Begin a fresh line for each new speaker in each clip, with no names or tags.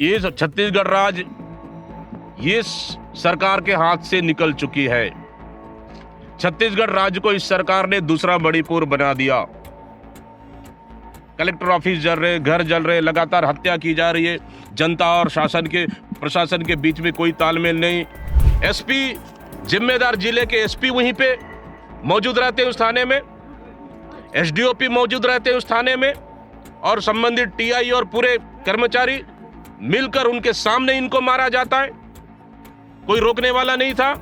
ये छत्तीसगढ़ राज्य ये सरकार के हाथ से निकल चुकी है। छत्तीसगढ़ राज्य को इस सरकार ने दूसरा मणिपुर बना दिया। कलेक्टर ऑफिस जल रहे, घर जल रहे, लगातार हत्या की जा रही है। जनता और प्रशासन के बीच में कोई तालमेल नहीं। एसपी, जिम्मेदार जिले के एसपी वहीं पे मौजूद रहते हैं उस थाने में, एसडीओपी मौजूद रहते हैं उस थाने में, और संबंधित टीआई और पूरे कर्मचारी मिलकर उनके सामने इनको मारा जाता है। कोई रोकने वाला नहीं था।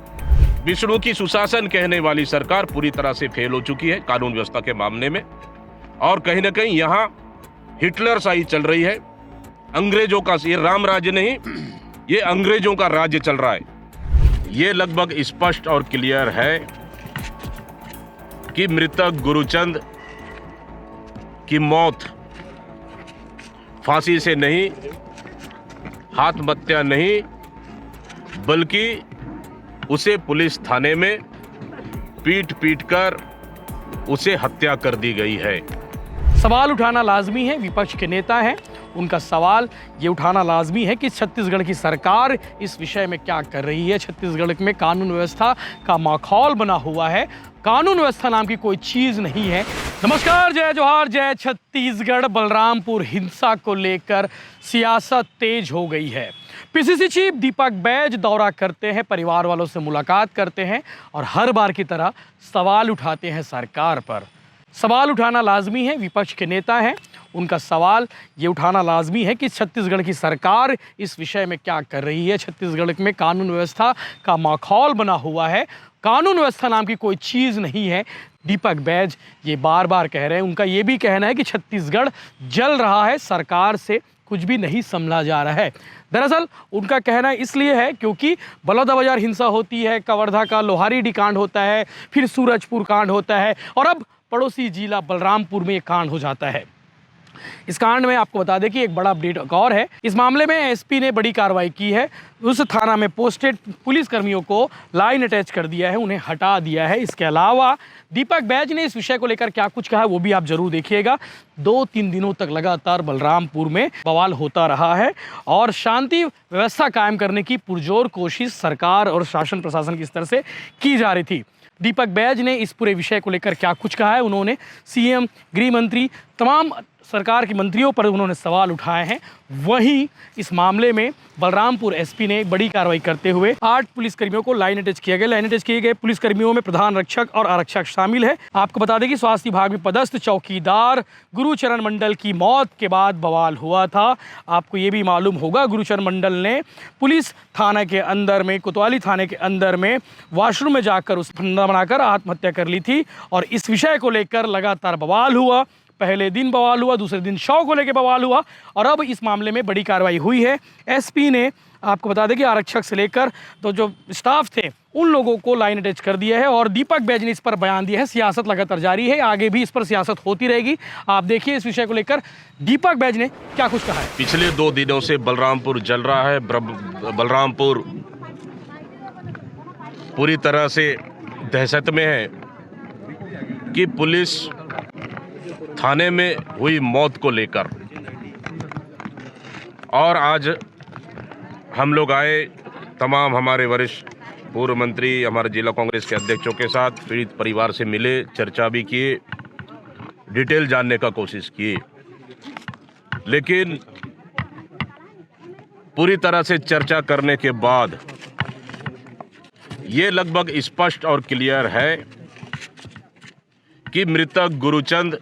विष्णु की सुशासन कहने वाली सरकार पूरी तरह से फेल हो चुकी है कानून व्यवस्था के मामले में, और कहीं ना कहीं यहां हिटलर शाही चल रही है। अंग्रेजों का, ये राम राज्य नहीं, ये अंग्रेजों का राज्य चल रहा है। ये लगभग स्पष्ट और क्लियर है कि मृतक गुरुचंद की मौत फांसी से नहीं, आत्महत्या नहीं, बल्कि उसे पुलिस थाने में पीट कर उसे हत्या कर दी गई है।
सवाल उठाना लाजमी है। विपक्ष के नेता हैं, उनका सवाल ये उठाना लाजमी है कि छत्तीसगढ़ की सरकार इस विषय में क्या कर रही है। छत्तीसगढ़ में कानून व्यवस्था का माहौल बना हुआ है, कानून व्यवस्था नाम की कोई चीज़ नहीं है। नमस्कार, जय जोहार, जय छत्तीसगढ़। बलरामपुर हिंसा को लेकर सियासत तेज हो गई है। पीसीसी चीफ दीपक बैज दौरा करते हैं, परिवार वालों से मुलाकात करते हैं और हर बार की तरह सवाल उठाते हैं सरकार पर। सवाल उठाना लाजमी है। विपक्ष के नेता हैं, उनका सवाल ये उठाना लाजमी है कि छत्तीसगढ़ की सरकार इस विषय में क्या कर रही है। छत्तीसगढ़ में कानून व्यवस्था का माहौल बना हुआ है, कानून व्यवस्था नाम की कोई चीज़ नहीं है। दीपक बैज ये बार बार कह रहे हैं। उनका ये भी कहना है कि छत्तीसगढ़ जल रहा है, सरकार से कुछ भी नहीं संभला जा रहा है। दरअसल उनका कहना इसलिए है क्योंकि बलौदाबाजार हिंसा होती है, कवर्धा का लोहारीडी कांड होता है, फिर सूरजपुर कांड होता है और अब पड़ोसी जिला बलरामपुर में ये कांड हो जाता है। इस कांड में आपको बता दें कि एक बड़ा अपडेट और है। इस मामले में एसपी ने बड़ी कार्रवाई की है। उस थाना में पोस्टेड पुलिसकर्मियों को लाइन अटैच कर दिया है, उन्हें हटा दिया है। इसके अलावा दीपक बैज ने इस विषय को लेकर क्या कुछ कहा वो भी आप जरूर देखिएगा। 2-3 दिनों तक लगातार बलरामपुर में बवाल होता रहा है और शांति व्यवस्था कायम करने की पुरजोर कोशिश सरकार और शासन प्रशासन की स्तर से की जा रही थी। दीपक बैज ने इस पूरे विषय को लेकर क्या कुछ कहा है, उन्होंने सीएम, गृह मंत्री, तमाम सरकार के मंत्रियों पर उन्होंने सवाल उठाए हैं। वहीं इस मामले में बलरामपुर एसपी ने बड़ी कार्रवाई करते हुए 8 पुलिसकर्मियों को लाइन अटैच किया गया। लाइन अटैच किए गए पुलिसकर्मियों में प्रधान रक्षक और आरक्षक शामिल है। आपको बता दें कि स्वास्थ्य विभाग में पदस्थ चौकीदार गुरुचरण मंडल की मौत के बाद बवाल हुआ था। आपको ये भी मालूम होगा, गुरुचरण मंडल ने पुलिस थाना के अंदर में, कोतवाली थाने के अंदर में वॉशरूम में जाकर उस फंदा बनाकर आत्महत्या कर ली थी और इस विषय को लेकर लगातार बवाल हुआ। पहले दिन बवाल हुआ, दूसरे दिन शव को लेकर बवाल हुआ और अब इस मामले में बड़ी कार्रवाई हुई है। एसपी ने, आपको बता दें कि आरक्षक से लेकर तो जो स्टाफ थे उन लोगों को लाइन अटैच कर दिया है और दीपक बैज ने इस पर बयान दिया है। सियासत लगातार जारी है, आगे भी इस पर सियासत होती रहेगी। आप देखिए इस विषय को लेकर दीपक बैज ने क्या कुछ कहा है।
पिछले 2 दिनों से बलरामपुर जल रहा है। बलरामपुर पूरी तरह से दहशत में है कि पुलिस थाने में हुई मौत को लेकर, और आज हम लोग आए, तमाम हमारे वरिष्ठ पूर्व मंत्री, हमारे जिला कांग्रेस के अध्यक्षों के साथ पीड़ित परिवार से मिले, चर्चा भी किए, डिटेल जानने का कोशिश किए, लेकिन पूरी तरह से चर्चा करने के बाद ये लगभग स्पष्ट और क्लियर है कि मृतक गुरुचंद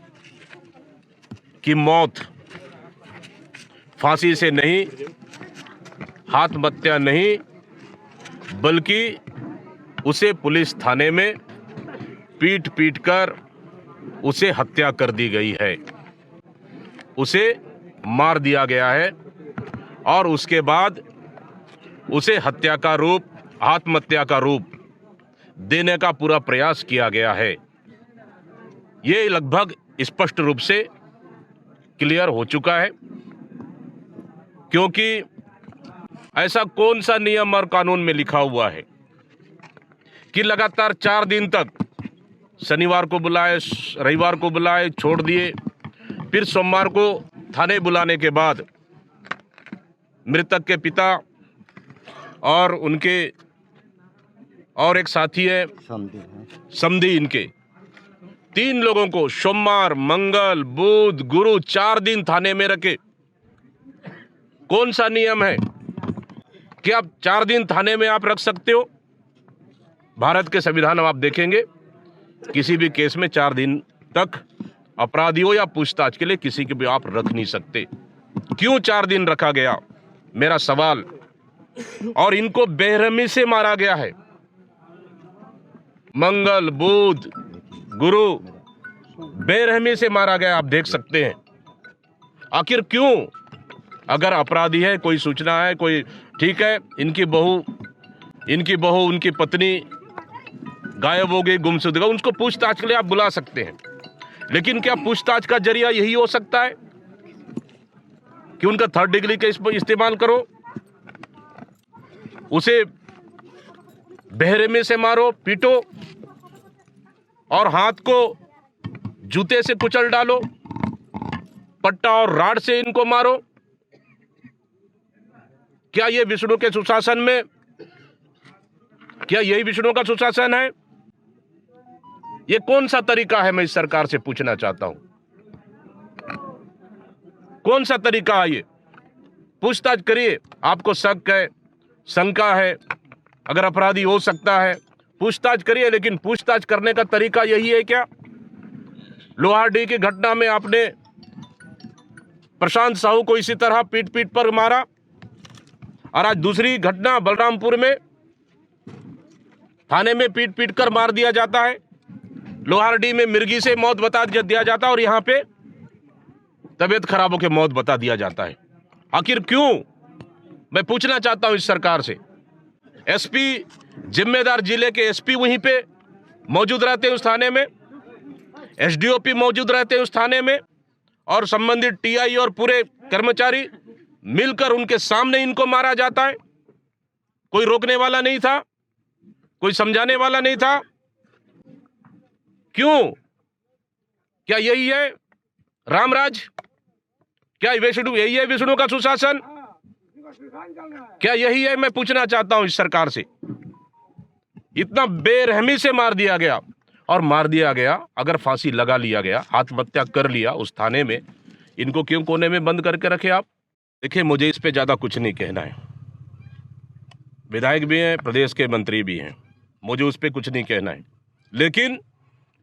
की मौत फांसी से नहीं, आत्महत्या नहीं, बल्कि उसे पुलिस थाने में पीट कर उसे हत्या कर दी गई है। उसे मार दिया गया है और उसके बाद उसे हत्या का रूप, आत्महत्या का रूप देने का पूरा प्रयास किया गया है। ये लगभग स्पष्ट रूप से क्लियर हो चुका है, क्योंकि ऐसा कौन सा नियम और कानून में लिखा हुआ है कि लगातार 4 दिन तक, शनिवार को बुलाए, रविवार को बुलाए, छोड़ दिए, फिर सोमवार को थाने बुलाने के बाद मृतक के पिता और उनके और एक साथी है समधी, इनके 3 लोगों को सोमवार, मंगल, बुध, गुरु 4 दिन थाने में रखे। कौन सा नियम है कि आप 4 दिन थाने में आप रख सकते हो? भारत के संविधान में आप देखेंगे किसी भी केस में 4 दिन तक अपराधियों या पूछताछ के लिए किसी को भी आप रख नहीं सकते। क्यों 4 दिन रखा गया, मेरा सवाल। और इनको बेरहमी से मारा गया है। मंगल, बुध, गुरु बेरहमी से मारा गया, आप देख सकते हैं। आखिर क्यों? अगर अपराधी है, कोई सूचना है, कोई ठीक है, इनकी बहू उनकी पत्नी गायब हो गई, गुमशुदा, उनको पूछताछ के लिए आप बुला सकते हैं। लेकिन क्या पूछताछ का जरिया यही हो सकता है कि उनका 3rd डिग्री का इस्तेमाल करो, उसे बेरहमी से मारो, पीटो और हाथ को जूते से कुचल डालो, पट्टा और राड से इनको मारो? क्या ये विष्णु के सुशासन में, क्या यही विष्णु का सुशासन है? ये कौन सा तरीका है? मैं इस सरकार से पूछना चाहता हूं, कौन सा तरीका है ये? पूछताछ करिए, आपको शक है, शंका है, अगर अपराधी हो सकता है, पूछताछ करिए। लेकिन पूछताछ करने का तरीका यही है क्या? लोहारडीह की घटना में आपने प्रशांत साहू को इसी तरह पीट पीट पर मारा, और आज दूसरी घटना बलरामपुर में थाने में पीट पीट कर मार दिया जाता है। लोहारडीह में मिर्गी से मौत बता दिया जाता है और यहां पे तबीयत खराब होकर मौत बता दिया जाता है। आखिर क्यों? मैं पूछना चाहता हूं इस सरकार से। एसपी, जिम्मेदार जिले के एसपी वहीं पे मौजूद रहते हैं उस थाने में, एसडीओपी मौजूद रहते हैं उस थाने में, और संबंधित टीआई और पूरे कर्मचारी मिलकर उनके सामने इनको मारा जाता है। कोई रोकने वाला नहीं था, कोई समझाने वाला नहीं था। क्यों? क्या यही है रामराज? क्या यही है विष्णु का सुशासन? क्या यही है? मैं पूछना चाहता हूं इस सरकार से। इतना बेरहमी से मार दिया गया, और मार दिया गया, अगर फांसी लगा लिया गया, आत्महत्या कर लिया उस थाने में, इनको क्यों कोने में बंद करके रखे आप? देखिए, मुझे इस पे ज्यादा कुछ नहीं कहना है। विधायक भी हैं, प्रदेश के मंत्री भी हैं, मुझे उस पे कुछ नहीं कहना है। लेकिन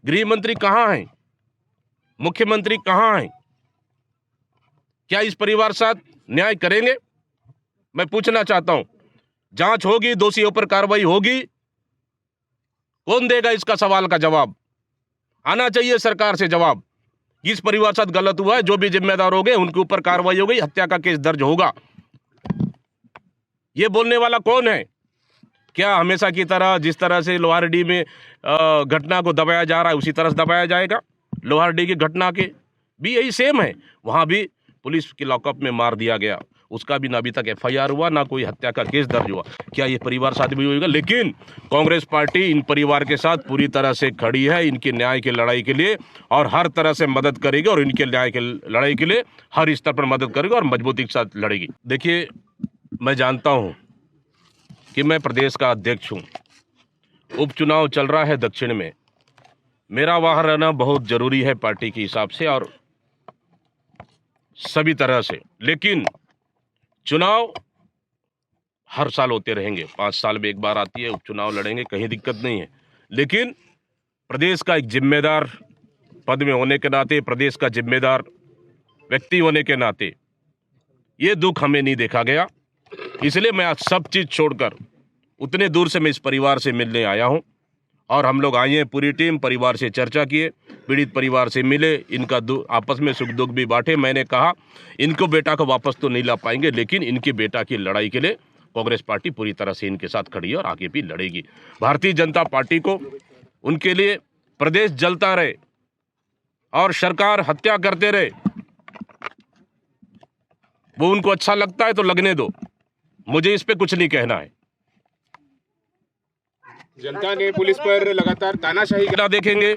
गृह मंत्री कहां हैं? मुख्यमंत्री कहां हैं? क्या इस परिवार साथ न्याय करेंगे? मैं पूछना चाहता हूं। जांच होगी, दोषियों पर कार्रवाई होगी, कौन देगा इसका सवाल का जवाब? आना चाहिए सरकार से जवाब। इस परिवार साथ गलत हुआ है, जो भी जिम्मेदार हो गए उनके ऊपर कार्रवाई हो गई, हत्या का केस दर्ज होगा। ये बोलने वाला कौन है? क्या हमेशा की तरह जिस तरह से लोहारडीह में घटना को दबाया जा रहा है उसी तरह से दबाया जाएगा? लोहारडीह की घटना के भी यही सेम है, वहां भी पुलिस की लॉकअप में मार दिया गया, उसका भी ना अभी तक एफआईआर हुआ, ना कोई हत्या का केस दर्ज हुआ। क्या ये परिवार साथ भी होगा? लेकिन कांग्रेस पार्टी इन परिवार के साथ पूरी तरह से खड़ी है, इनके न्याय की लड़ाई के लिए, और हर तरह से मदद करेगी, और इनके न्याय की लड़ाई के लिए हर स्तर पर मदद करेगी और मजबूती के साथ लड़ेगी। देखिए, मैं जानता हूं कि मैं प्रदेश का अध्यक्ष हूं, उपचुनाव चल रहा है दक्षिण में, मेरा वहां रहना बहुत जरूरी है पार्टी के हिसाब से और सभी तरह से। लेकिन चुनाव हर साल होते रहेंगे, 5 साल में एक बार आती है, उपचुनाव लड़ेंगे, कहीं दिक्कत नहीं है। लेकिन प्रदेश का एक जिम्मेदार पद में होने के नाते, प्रदेश का जिम्मेदार व्यक्ति होने के नाते ये दुख हमें नहीं देखा गया। इसलिए मैं आज सब चीज छोड़कर उतने दूर से मैं इस परिवार से मिलने आया हूं, और हम लोग आए हैं, पूरी टीम, परिवार से चर्चा किए, पीड़ित परिवार से मिले, इनका आपस में सुख दुख भी बांटे। मैंने कहा इनको बेटा को वापस तो नहीं ला पाएंगे, लेकिन इनके बेटा की लड़ाई के लिए कांग्रेस पार्टी पूरी तरह से इनके साथ खड़ी है और आगे भी लड़ेगी। भारतीय जनता पार्टी को उनके लिए प्रदेश जलता रहे और सरकार हत्या करते रहे, वो उनको अच्छा लगता है तो लगने दो, मुझे इस पे कुछ नहीं कहना है।
जनता ने पुलिस पर लगातार तानाशाही
घटना देखेंगे,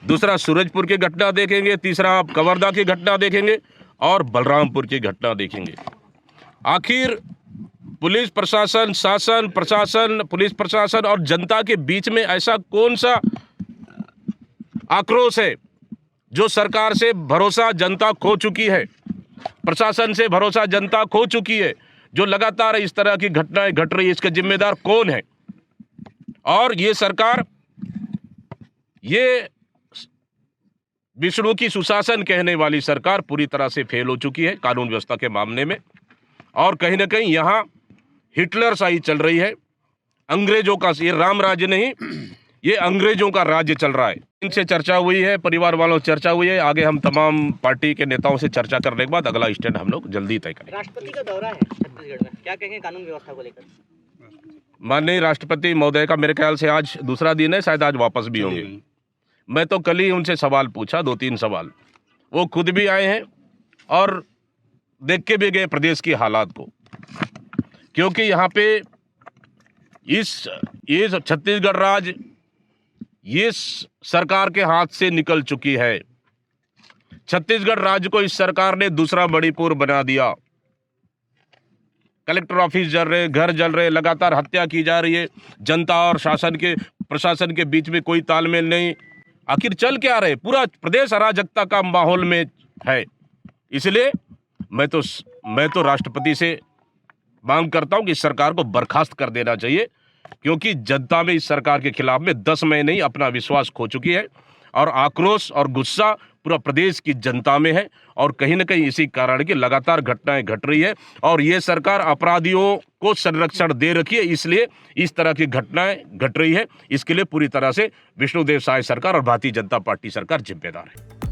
दूसरा सूरजपुर की घटना देखेंगे, तीसरा आप कवर्धा की घटना देखेंगे और बलरामपुर की घटना देखेंगे। आखिर पुलिस प्रशासन, शासन प्रशासन, पुलिस प्रशासन और जनता के बीच में ऐसा कौन सा आक्रोश है जो सरकार से भरोसा जनता खो चुकी है, प्रशासन से भरोसा जनता खो चुकी है, जो लगातार इस तरह की घटनाएं घट रही है, इसके जिम्मेदार कौन है? और ये सरकार, ये विष्णु की सुशासन कहने वाली सरकार पूरी तरह से फेल हो चुकी है कानून व्यवस्था के मामले में। और कहीं ना कहीं यहाँ हिटलर शाही चल रही है, अंग्रेजों का, ये राम राज्य नहीं, ये अंग्रेजों का राज्य चल रहा है। इनसे चर्चा हुई है, परिवार वालों से चर्चा हुई है, आगे हम तमाम पार्टी के नेताओं से चर्चा करने के बाद अगला स्टैंड हम लोग जल्दी तय करेंगे।
राष्ट्रपति का दौरा है छत्तीसगढ़ में, क्या कहेंगे कानून व्यवस्था को लेकर?
माननीय राष्ट्रपति महोदय का मेरे ख्याल से आज दूसरा दिन है, शायद आज वापस भी होंगे। मैं तो कल ही उनसे सवाल पूछा, 2-3 सवाल, वो खुद भी आए हैं और देख के भी गए प्रदेश की हालात को, क्योंकि यहाँ पे ये छत्तीसगढ़ राज्य ये सरकार के हाथ से निकल चुकी है। छत्तीसगढ़ राज्य को इस सरकार ने दूसरा मणिपुर बना दिया। कलेक्टर ऑफिस जल रहे, घर जल रहे, लगातार हत्या की जा रही है, जनता और शासन के प्रशासन के बीच में कोई तालमेल नहीं। आखिर चल क्या रहे? पूरा प्रदेश अराजकता का माहौल में है। इसलिए मैं तो राष्ट्रपति से मांग करता हूं कि इस सरकार को बर्खास्त कर देना चाहिए, क्योंकि जनता में इस सरकार के खिलाफ में 10 महीने ही अपना विश्वास खो चुकी है और आक्रोश और गुस्सा पूरा प्रदेश की जनता में है। और कहीं ना कहीं इसी कारण की लगातार घटनाएं घट रही है और ये सरकार अपराधियों को संरक्षण दे रखी है, इसलिए इस तरह की घटनाएं घट रही है। इसके लिए पूरी तरह से विष्णुदेव साय सरकार और भारतीय जनता पार्टी सरकार जिम्मेदार है।